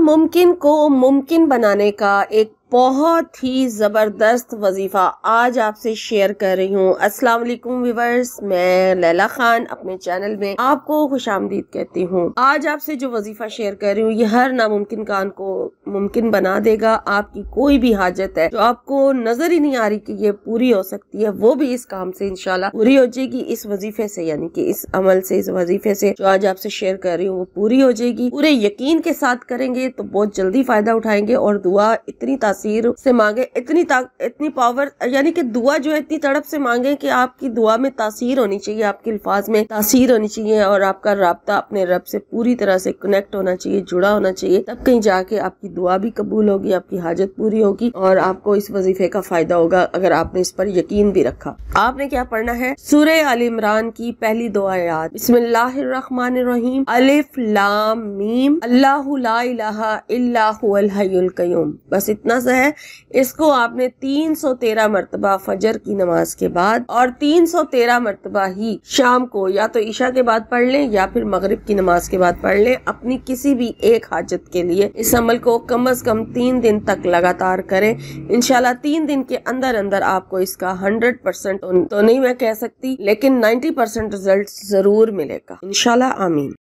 मुमकिन को मुमकिन बनाने का एक बहुत ही जबरदस्त वजीफा आज आपसे शेयर कर रही हूँ। अस्सलाम वालेकुम व्यूअर्स, मैं लैला खान अपने चैनल में आपको खुशामदीद कहती हूँ। आज आपसे जो वजीफा शेयर कर रही हूँ ये हर नामुमकिन काम को मुमकिन बना देगा। आपकी कोई भी हाजत है जो आपको नजर ही नहीं आ रही कि ये पूरी हो सकती है, वो भी इस काम से इंशाल्लाह पूरी हो जाएगी। इस वजीफे से, यानी कि इस अमल से, इस वजीफे से जो आज आपसे शेयर कर रही हूँ वो पूरी हो जाएगी। पूरे यकीन के साथ करेंगे तो बहुत जल्दी फायदा उठाएंगे। और दुआ इतनी तासीर से मांगे, इतनी पावर, यानी कि दुआ जो है इतनी तड़प से मांगे कि आपकी दुआ में तासीर होनी चाहिए, आपके अल्फाज में तासीर होनी चाहिए और आपका राब्ता अपने रब से पूरी तरह से कनेक्ट होना चाहिए, जुड़ा होना चाहिए। तब कहीं जाके आपकी दुआ भी कबूल होगी, आपकी हाजत पूरी होगी और आपको इस वजीफे का फायदा होगा अगर आपने इस पर यकीन भी रखा। आपने क्या पढ़ना है? सूरह आल इमरान की पहली दो आयत, बिस्मिल्लाहिर्रहमानिर्रहीम, अलिफ लाम मीम, अल्लाहु ला इलाहा इल्ला हुवल हय्युल कय्यूम। बस इतना सा है। इसको आपने 313 मरतबा फजर की नमाज के बाद और 313 मरतबा ही शाम को या तो ईशा के बाद पढ़ लें या फिर मगरिब की नमाज के बाद पढ़ लें। अपनी किसी भी एक हाजत के लिए इस अमल को कम से कम 3 दिन तक लगातार करें। इंशाल्लाह 3 दिन के अंदर अंदर आपको इसका 100% तो नहीं मैं कह सकती, लेकिन 90% रिजल्ट जरूर मिलेगा इंशाल्लाह। आमीन।